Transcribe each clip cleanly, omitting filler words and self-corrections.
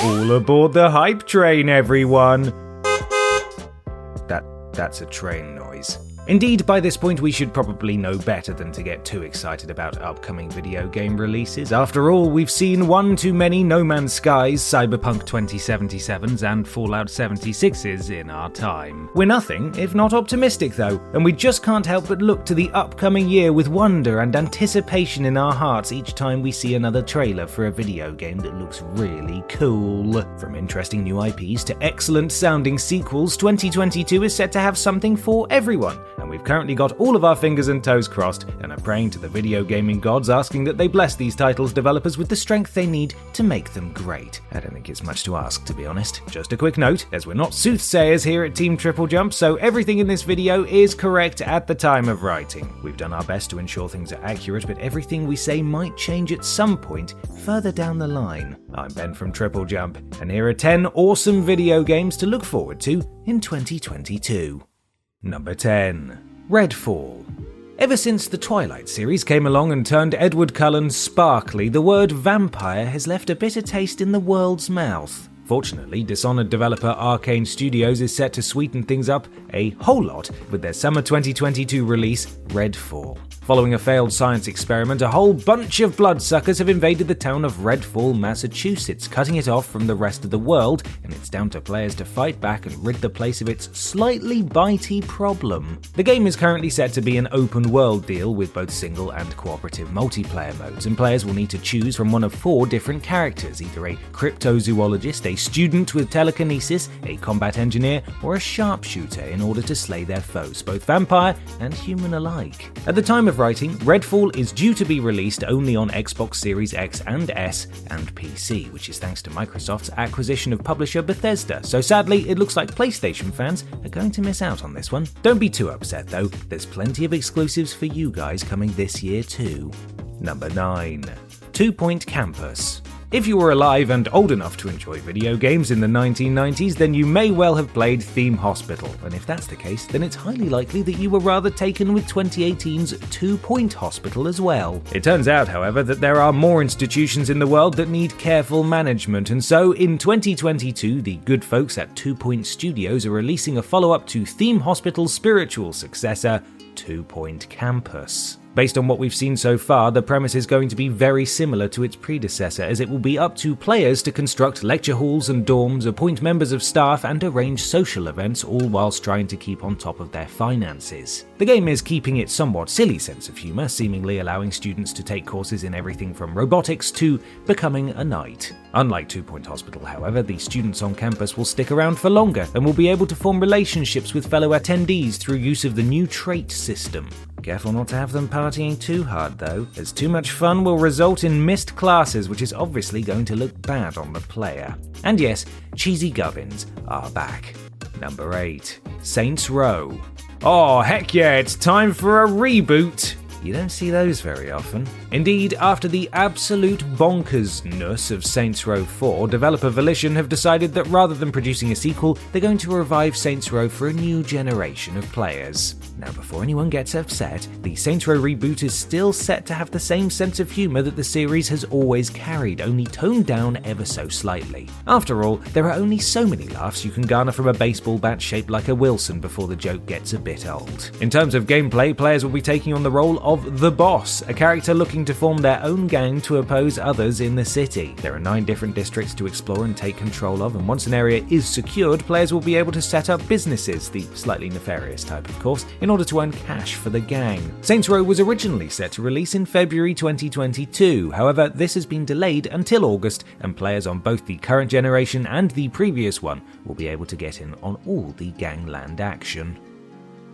All aboard the hype train, everyone! That's a train noise. Indeed, by this point we should probably know better than to get too excited about upcoming video game releases. After all, we've seen one too many No Man's Skies, Cyberpunk 2077s and Fallout 76s in our time. We're nothing if not optimistic though, and we just can't help but look to the upcoming year with wonder and anticipation in our hearts each time we see another trailer for a video game that looks really cool. From interesting new IPs to excellent sounding sequels, 2022 is set to have something for everyone. And we've currently got all of our fingers and toes crossed and are praying to the video gaming gods, asking that they bless these titles' developers with the strength they need to make them great. I don't think it's much to ask, to be honest. Just a quick note, as we're not soothsayers here at Team TripleJump, so everything in this video is correct at the time of writing. We've done our best to ensure things are accurate, but everything we say might change at some point further down the line. I'm Ben from TripleJump, and here are 10 awesome video games to look forward to in 2022. Number 10. Redfall. Ever since the Twilight series came along and turned Edward Cullen sparkly, the word vampire has left a bitter taste in the world's mouth. Fortunately, Dishonored developer Arcane Studios is set to sweeten things up a whole lot with their summer 2022 release, Redfall. Following a failed science experiment, a whole bunch of bloodsuckers have invaded the town of Redfall, Massachusetts, cutting it off from the rest of the world, and it's down to players to fight back and rid the place of its slightly bitey problem. The game is currently set to be an open-world deal with both single and cooperative multiplayer modes, and players will need to choose from one of 4 different characters, either a cryptozoologist, a student with telekinesis, a combat engineer, or a sharpshooter in order to slay their foes, both vampire and human alike. At the time of writing, Redfall is due to be released only on Xbox Series X and S and PC, which is thanks to Microsoft's acquisition of publisher Bethesda, so sadly it looks like PlayStation fans are going to miss out on this one. Don't be too upset though, there's plenty of exclusives for you guys coming this year too. Number 9. 2 Point Campus. If you were alive and old enough to enjoy video games in the 1990s, then you may well have played Theme Hospital, and if that's the case, then it's highly likely that you were rather taken with 2018's 2 Point Hospital as well. It turns out, however, that there are more institutions in the world that need careful management, and so in 2022, the good folks at 2 Point Studios are releasing a follow-up to Theme Hospital's spiritual successor, 2 Point Campus. Based on what we've seen so far, the premise is going to be very similar to its predecessor, as it will be up to players to construct lecture halls and dorms, appoint members of staff, and arrange social events, all whilst trying to keep on top of their finances. The game is keeping its somewhat silly sense of humour, seemingly allowing students to take courses in everything from robotics to becoming a knight. Unlike 2 Point Hospital, however, the students on campus will stick around for longer and will be able to form relationships with fellow attendees through use of the new trait system. Careful not to have them partying too hard though, as too much fun will result in missed classes, which is obviously going to look bad on the player. And yes, cheesy gubbins are back. Number 8. Saints Row. Oh heck yeah, it's time for a reboot! You don't see those very often. Indeed, after the absolute bonkersness of Saints Row 4, developer Volition have decided that rather than producing a sequel, they're going to revive Saints Row for a new generation of players. Now, before anyone gets upset, the Saints Row reboot is still set to have the same sense of humour that the series has always carried, only toned down ever so slightly. After all, there are only so many laughs you can garner from a baseball bat shaped like a Wilson before the joke gets a bit old. In terms of gameplay, players will be taking on the role of the Boss, a character looking to form their own gang to oppose others in the city. There are 9 different districts to explore and take control of, and once an area is secured, players will be able to set up businesses, the slightly nefarious type of course, in order to earn cash for the gang. Saints Row was originally set to release in February 2022, however this has been delayed until August, and players on both the current generation and the previous one will be able to get in on all the gangland action.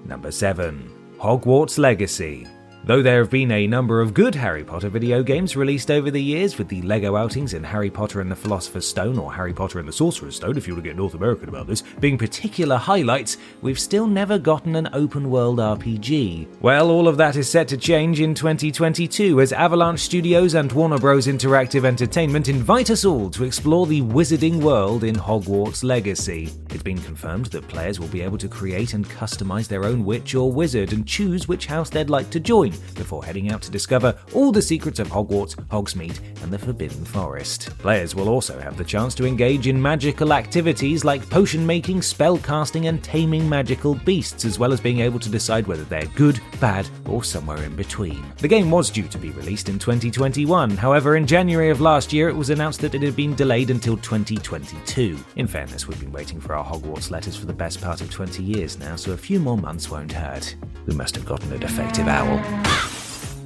Number 7. Hogwarts Legacy. Though there have been a number of good Harry Potter video games released over the years, with the LEGO outings in Harry Potter and the Philosopher's Stone, or Harry Potter and the Sorcerer's Stone if you want to get North American about this, being particular highlights, we've still never gotten an open-world RPG. Well, all of that is set to change in 2022 as Avalanche Studios and Warner Bros. Interactive Entertainment invite us all to explore the wizarding world in Hogwarts Legacy. It's been confirmed that players will be able to create and customize their own witch or wizard and choose which house they'd like to join before heading out to discover all the secrets of Hogwarts, Hogsmeade, and the Forbidden Forest. Players will also have the chance to engage in magical activities like potion making, spell casting, and taming magical beasts, as well as being able to decide whether they're good, bad, or somewhere in between. The game was due to be released in 2021, however, in January of last year it was announced that it had been delayed until 2022. In fairness, we've been waiting for our Hogwarts letters for the best part of 20 years now, so a few more months won't hurt. We must have gotten a defective owl.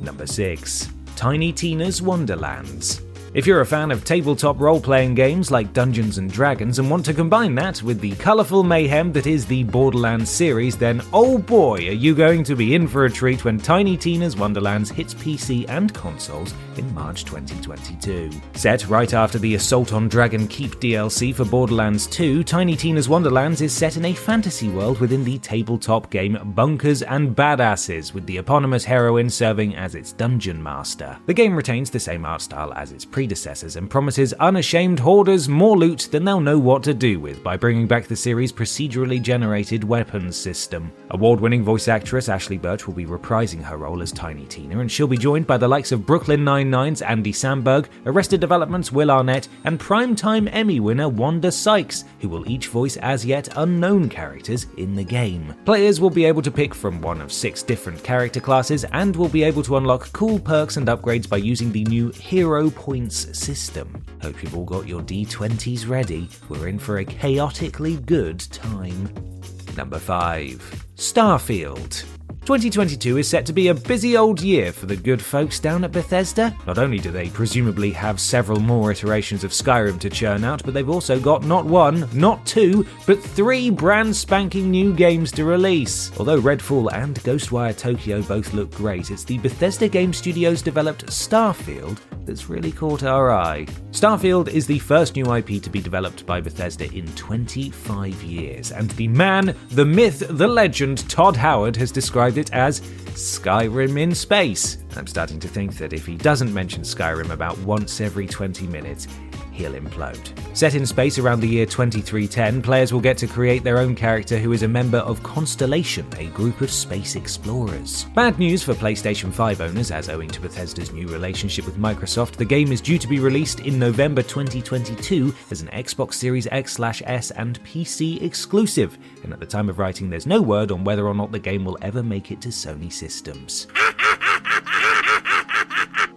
Number 6. Tiny Tina's Wonderlands. If you're a fan of tabletop role-playing games like Dungeons & Dragons and want to combine that with the colourful mayhem that is the Borderlands series, then oh boy are you going to be in for a treat when Tiny Tina's Wonderlands hits PC and consoles in March 2022. Set right after the Assault on Dragon Keep DLC for Borderlands 2, Tiny Tina's Wonderlands is set in a fantasy world within the tabletop game Bunkers and Badasses, with the eponymous heroine serving as its dungeon master. The game retains the same art style as its predecessors and promises unashamed hoarders more loot than they'll know what to do with by bringing back the series' procedurally generated weapons system. Award-winning voice actress Ashley Birch will be reprising her role as Tiny Tina, and she'll be joined by the likes of Brooklyn Nine-Nine's Andy Samberg, Arrested Development's Will Arnett, and Primetime Emmy winner Wanda Sykes, who will each voice as yet unknown characters in the game. Players will be able to pick from one of 6 different character classes and will be able to unlock cool perks and upgrades by using the new Hero Points system. Hope you've all got your D20s ready. We're in for a chaotically good time. Number 5. Starfield. 2022 is set to be a busy old year for the good folks down at Bethesda. Not only do they presumably have several more iterations of Skyrim to churn out, but they've also got not 1, not 2, but 3 brand spanking new games to release. Although Redfall and Ghostwire Tokyo both look great, it's the Bethesda Game Studios developed Starfield that's really caught our eye. Starfield is the first new IP to be developed by Bethesda in 25 years, and the man, the myth, the legend, Todd Howard has described it as Skyrim in space. I'm starting to think that if he doesn't mention Skyrim about once every 20 minutes, he'll implode. Set in space around the year 2310, players will get to create their own character who is a member of Constellation, a group of space explorers. Bad news for PlayStation 5 owners, as owing to Bethesda's new relationship with Microsoft, the game is due to be released in November 2022 as an Xbox Series X/S and PC exclusive, and at the time of writing there's no word on whether or not the game will ever make it to Sony systems.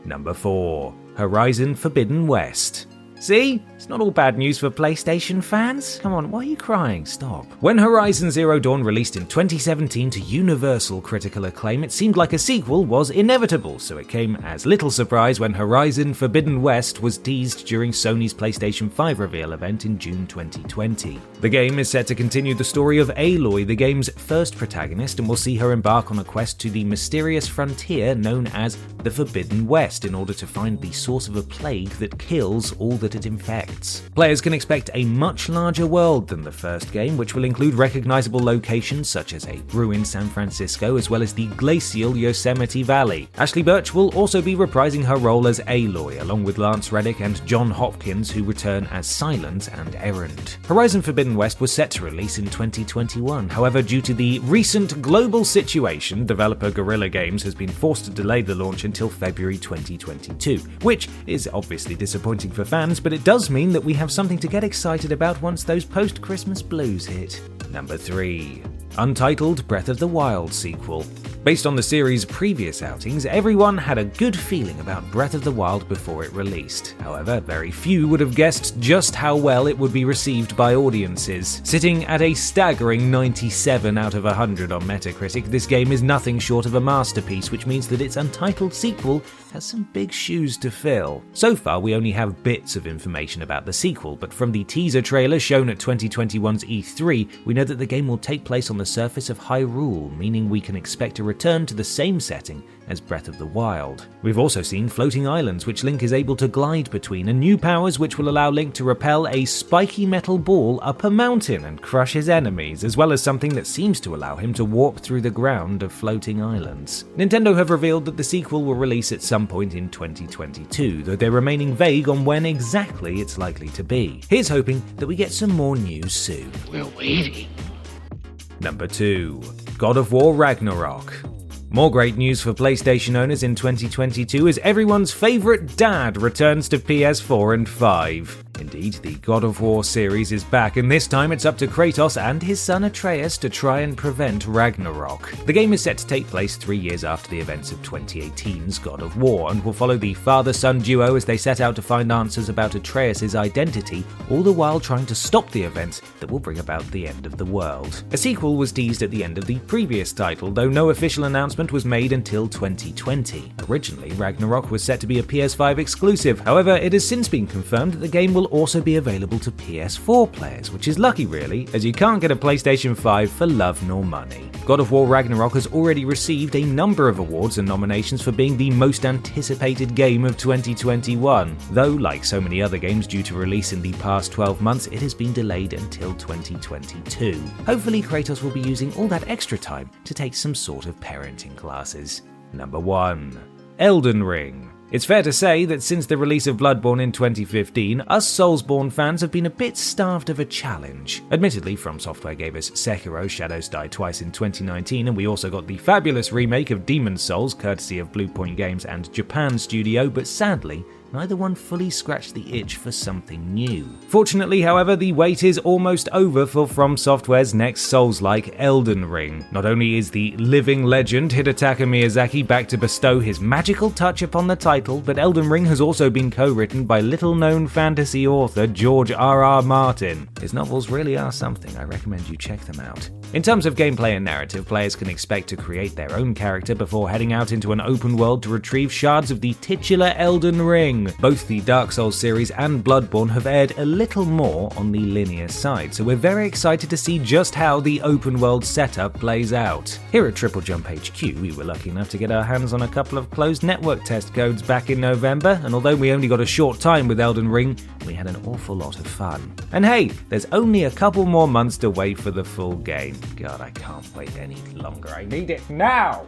Number 4. Horizon Forbidden West. See? It's not all bad news for PlayStation fans. Come on, why are you crying? Stop. When Horizon Zero Dawn released in 2017 to universal critical acclaim, it seemed like a sequel was inevitable, so it came as little surprise when Horizon Forbidden West was teased during Sony's PlayStation 5 reveal event in June 2020. The game is set to continue the story of Aloy, the game's first protagonist, and will see her embark on a quest to the mysterious frontier known as the Forbidden West in order to find the source of a plague that kills all that it infects. Players can expect a much larger world than the first game, which will include recognizable locations such as a ruined San Francisco as well as the glacial Yosemite Valley. Ashley Birch will also be reprising her role as Aloy, along with Lance Reddick and John Hopkins, who return as Silent and Errand. Horizon Forbidden West was set to release in 2021. However, due to the recent global situation, developer Guerrilla Games has been forced to delay the launch until February 2022, which is obviously disappointing for fans, but it does mean that we have something to get excited about once those post-Christmas blues hit. Number 3. Untitled Breath of the Wild sequel. Based on the series' previous outings, everyone had a good feeling about Breath of the Wild before it released. However, very few would have guessed just how well it would be received by audiences. Sitting at a staggering 97 out of 100 on Metacritic, this game is nothing short of a masterpiece, which means that its untitled sequel has some big shoes to fill. So far, we only have bits of information about the sequel, but from the teaser trailer shown at 2021's E3, we know that the game will take place on the surface of Hyrule, meaning we can expect a return to the same setting as Breath of the Wild. We've also seen floating islands which Link is able to glide between, and new powers which will allow Link to repel a spiky metal ball up a mountain and crush his enemies, as well as something that seems to allow him to warp through the ground of floating islands. Nintendo have revealed that the sequel will release at some point in 2022, though they're remaining vague on when exactly it's likely to be. Here's hoping that we get some more news soon. We're waiting. Number 2. God of War Ragnarok. More great news for PlayStation owners in 2022 as everyone's favourite dad returns to PS4 and 5. Indeed, the God of War series is back, and this time it's up to Kratos and his son Atreus to try and prevent Ragnarok. The game is set to take place 3 years after the events of 2018's God of War, and will follow the father-son duo as they set out to find answers about Atreus' identity, all the while trying to stop the events that will bring about the end of the world. A sequel was teased at the end of the previous title, though no official announcement was made until 2020. Originally, Ragnarok was set to be a PS5 exclusive, however, it has since been confirmed that the game will also be available to PS4 players, which is lucky really, as you can't get a PlayStation 5 for love nor money. God of War Ragnarok has already received a number of awards and nominations for being the most anticipated game of 2021, though like so many other games due to release in the past 12 months, it has been delayed until 2022. Hopefully Kratos will be using all that extra time to take some sort of parenting classes. Number 1. Elden Ring. It's fair to say that since the release of Bloodborne in 2015, us Soulsborne fans have been a bit starved of a challenge. Admittedly, From Software gave us Sekiro: Shadows Die Twice in 2019, and we also got the fabulous remake of Demon's Souls, courtesy of Bluepoint Games and Japan Studio, but sadly, neither one fully scratched the itch for something new. Fortunately, however, the wait is almost over for From Software's next Souls-like, Elden Ring. Not only is the living legend Hidetaka Miyazaki back to bestow his magical touch upon the title, but Elden Ring has also been co-written by little-known fantasy author George R.R. Martin. His novels really are something. I recommend you check them out. In terms of gameplay and narrative, players can expect to create their own character before heading out into an open world to retrieve shards of the titular Elden Ring. Both the Dark Souls series and Bloodborne have aired a little more on the linear side, so we're very excited to see just how the open world setup plays out. Here at TripleJump HQ, we were lucky enough to get our hands on a couple of closed network test codes back in November, and although we only got a short time with Elden Ring, we had an awful lot of fun. And hey, there's only a couple more months to wait for the full game. God, I can't wait any longer. I need it now!